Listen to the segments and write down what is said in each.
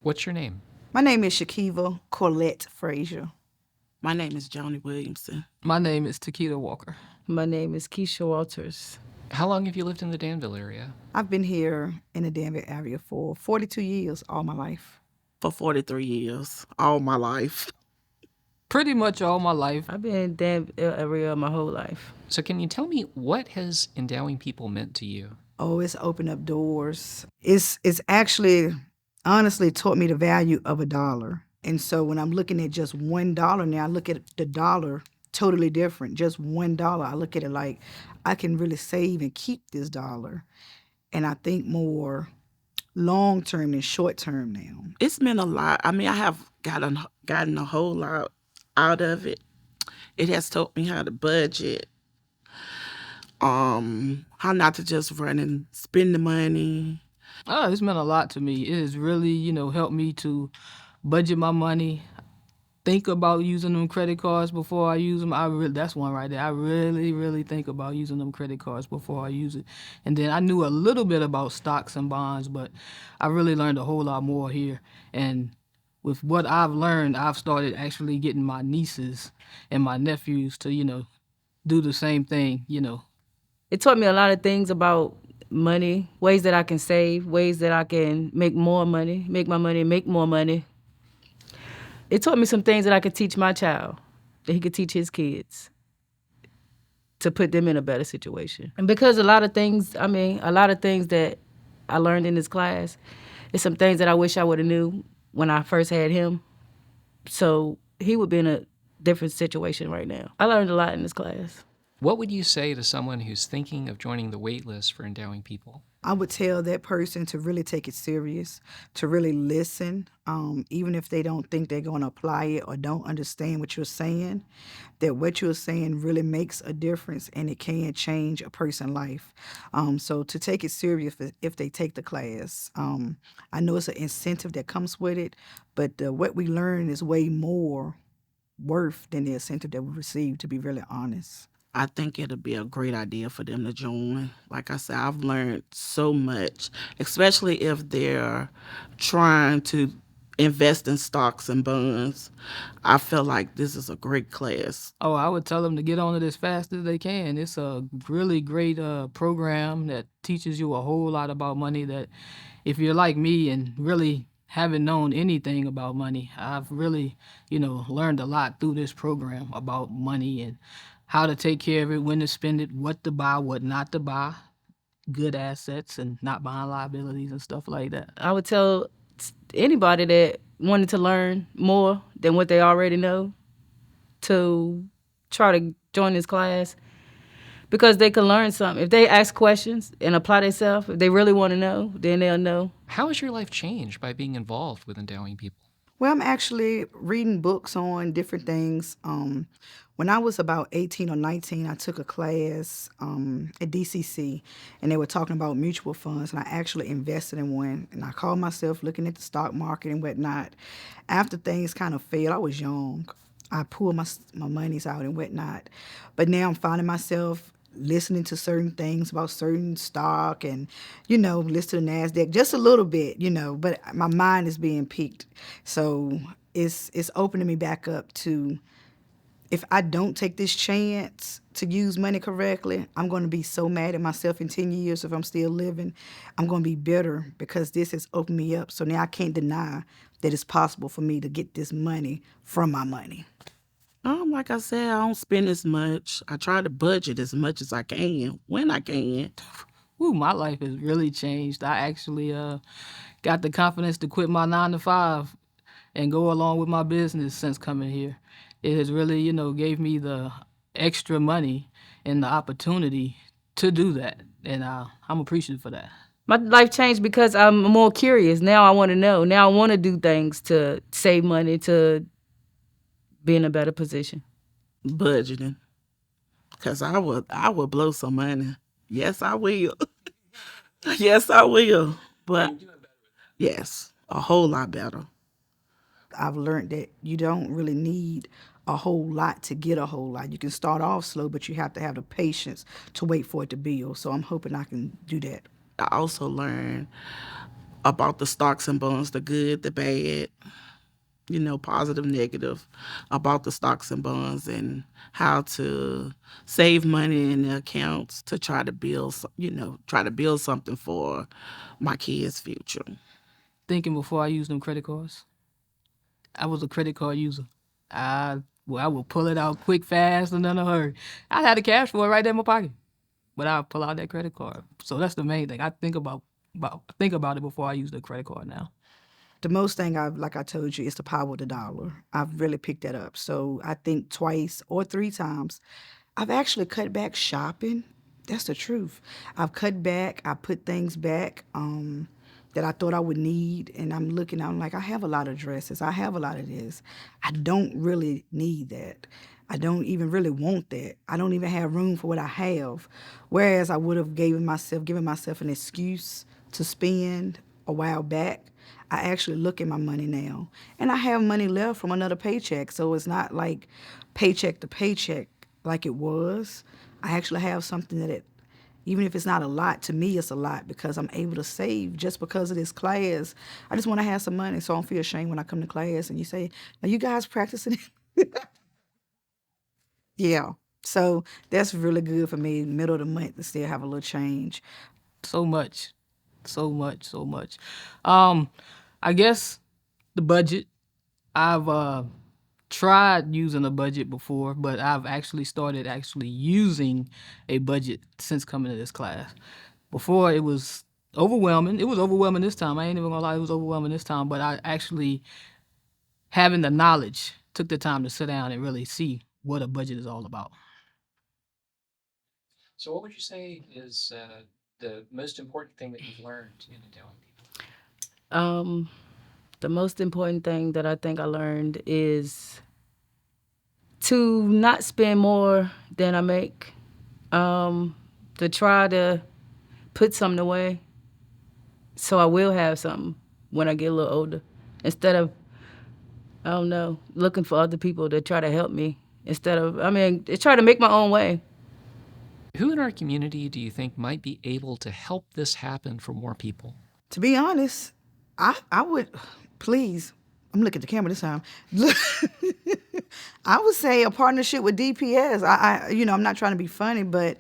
What's your name? My name is Shakiva Corlette Frazier. My name is Joni Williamson. My name is Takita Walker. My name is Keisha Walters. How long have you lived in the Danville area? I've been here in the Danville area for 42 years, all my life. For 43 years, all my life. Pretty much all my life. I've been in that area my whole life. So can you tell me, what has Endowing People meant to you? Oh, it's opened up doors. It's actually honestly taught me the value of a dollar. And so when I'm looking at just $1 now, I look at the dollar totally different. Just $1, I look at it like I can really save and keep this dollar. And I think more long term than short term now. It's meant a lot. I mean, I have gotten a whole lot out of it. It has taught me how to budget, how not to just run and spend the money. Oh, it's meant a lot to me. It has really, helped me to budget my money, think about using them credit cards before I use them. That's one right there. I really, really think about using them credit cards before I use it. And then I knew a little bit about stocks and bonds, but I really learned a whole lot more here. And with what I've learned, I've started actually getting my nieces and my nephews to, do the same thing. It taught me a lot of things about money, ways that I can save, ways that I can make more money, make my money make more money. It taught me some things that I could teach my child, that he could teach his kids, to put them in a better situation. And because a lot of things that I learned in this class, it's some things that I wish I would have knew when I first had him. So he would be in a different situation right now. I learned a lot in this class. What would you say to someone who's thinking of joining the wait list for Endowing People? I would tell that person to really take it serious, to really listen, even if they don't think they're going to apply it or don't understand what you're saying, that what you're saying really makes a difference and it can change a person's life. So to take it serious if they take the class. I know it's an incentive that comes with it, but what we learn is way more worth than the incentive that we receive, to be really honest. I think it'll be a great idea for them to join. Like I said, I've learned so much, especially if they're trying to invest in stocks and bonds. I feel like this is a great class. Oh, I would tell them to get on it as fast as they can. It's a really great program that teaches you a whole lot about money, that if you're like me and really haven't known anything about money, I've really, learned a lot through this program about money and how to take care of it, when to spend it, what to buy, what not to buy, good assets and not buying liabilities and stuff like that. I would tell anybody that wanted to learn more than what they already know to try to join this class, because they can learn something. If they ask questions and apply themselves, if they really want to know, then they'll know. How has your life changed by being involved with Endowing People? Well, I'm actually reading books on different things. When I was about 18 or 19, I took a class at DCC, and they were talking about mutual funds, and I actually invested in one, and I called myself looking at the stock market and whatnot. After things kind of failed, I was young. I pulled my monies out and whatnot. But now I'm finding myself listening to certain things about certain stock and, listen to the NASDAQ just a little bit, but my mind is being piqued. So it's opening me back up to, if I don't take this chance to use money correctly, I'm going to be so mad at myself in 10 years if I'm still living. I'm going to be bitter because this has opened me up. So now I can't deny that it's possible for me to get this money from my money. Like I said, I don't spend as much. I try to budget as much as I can when I can. Ooh, my life has really changed. I actually got the confidence to quit my 9 to 5 and go along with my business since coming here. It has really, gave me the extra money and the opportunity to do that, and I'm appreciative for that. My life changed because I'm more curious. Now I want to know. Now I want to do things to save money, to be in a better position. Budgeting. Because I would blow some money. Yes, I will. Yes, I will. But yes, a whole lot better. I've learned that you don't really need a whole lot to get a whole lot. You can start off slow, but you have to have the patience to wait for it to build. So I'm hoping I can do that. I also learned about the stocks and bonds, the good, the bad, positive, negative, about the stocks and bonds, and how to save money in the accounts to try to build something for my kids' future. Thinking before I use them credit cards. I was a credit card user. I would pull it out quick, fast, and in a hurry. I had the cash for it right there in my pocket, but I'll pull out that credit card. So that's the main thing. I think about it before I use the credit card now. The most thing like I told you, is the power of the dollar. I've really picked that up. So I think twice or three times. I've actually cut back shopping. That's the truth. I've cut back. I put things back that I thought I would need, and I'm like, I have a lot of dresses. I have a lot of this. I don't really need that. I don't even really want that. I don't even have room for what I have. Whereas I would have given myself an excuse to spend a while back. I actually look at my money now, and I have money left from another paycheck. So it's not like paycheck to paycheck like it was. I actually have something even if it's not a lot, to me it's a lot because I'm able to save just because of this class. I just want to have some money so I don't feel ashamed when I come to class and you say, are you guys practicing? Yeah. So that's really good for me, middle of the month, to still have a little change. So much, so much, so much. I guess the budget. I've tried using a budget before, but I've actually started using a budget since coming to this class. Before it was overwhelming. It was overwhelming this time. I ain't even gonna lie, it was overwhelming this time. But I actually, having the knowledge, took the time to sit down and really see what a budget is all about. So, what would you say is the most important thing that you've learned in Endowing People? Um, the most important thing that I think I learned is to not spend more than I make. To try to put something away so I will have something when I get a little older. Instead of, I don't know, looking for other people to try to help me. Try to make my own way. Who in our community do you think might be able to help this happen for more people? To be honest, I would, please, I'm looking at the camera this time. I would say a partnership with DPS. I'm not trying to be funny, but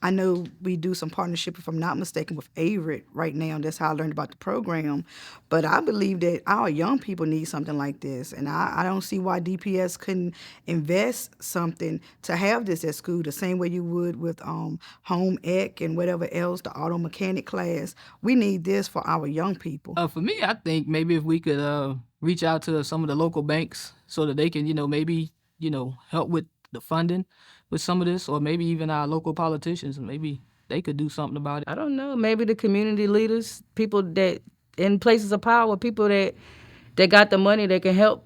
I know we do some partnership, if I'm not mistaken, with AVRIT right now. That's how I learned about the program. But I believe that our young people need something like this. And I don't see why DPS couldn't invest something to have this at school the same way you would with home ec and whatever else, the auto mechanic class. We need this for our young people. For me, I think maybe if we could reach out to some of the local banks so that they can, maybe, help with the funding with some of this, or maybe even our local politicians, and maybe they could do something about it. I don't know, maybe the community leaders, people that in places of power, people that got the money that can help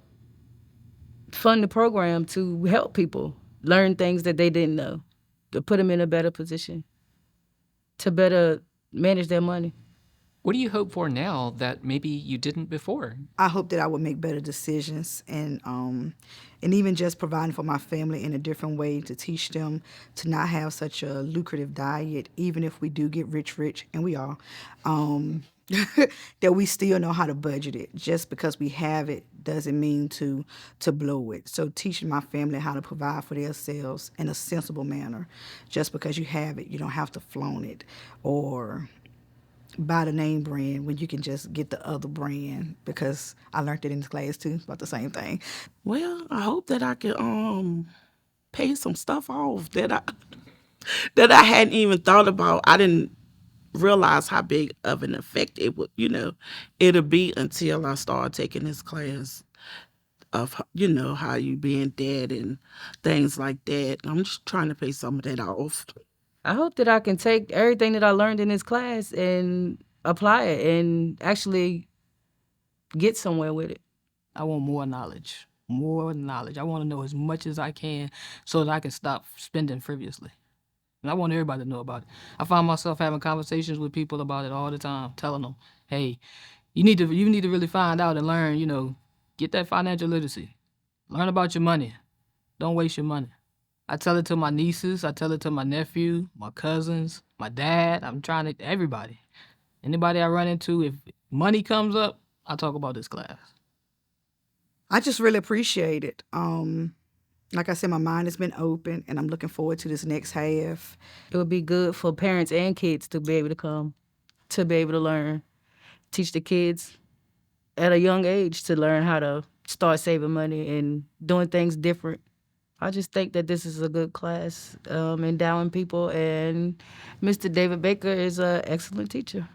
fund the program to help people learn things that they didn't know, to put them in a better position, to better manage their money. What do you hope for now that maybe you didn't before? I hope that I would make better decisions and even just providing for my family in a different way to teach them to not have such a lucrative diet, even if we do get rich, and we are, that we still know how to budget it. Just because we have it doesn't mean to blow it. So teaching my family how to provide for themselves in a sensible manner. Just because you have it, you don't have to flaunt it or buy the name brand when you can just get the other brand, because I learned it in this class too, about the same thing. Well, I hope that I can pay some stuff off that I hadn't even thought about. I didn't realize how big of an effect it'll be until I started taking this class of how you be in debt and things like that. I'm just trying to pay some of that off. I hope that I can take everything that I learned in this class and apply it and actually get somewhere with it. I want more knowledge. More knowledge. I want to know as much as I can so that I can stop spending frivolously. And I want everybody to know about it. I find myself having conversations with people about it all the time, telling them, hey, you need to really find out and learn, get that financial literacy. Learn about your money. Don't waste your money. I tell it to my nieces, I tell it to my nephew, my cousins, my dad. I'm trying to, everybody. Anybody I run into, if money comes up, I talk about this class. I just really appreciate it. Like I said, my mind has been open, and I'm looking forward to this next half. It would be good for parents and kids to be able to come, to be able to learn, teach the kids at a young age to learn how to start saving money and doing things different. I just think that this is a good class, Endowing People, and Mr. David Baker is an excellent teacher.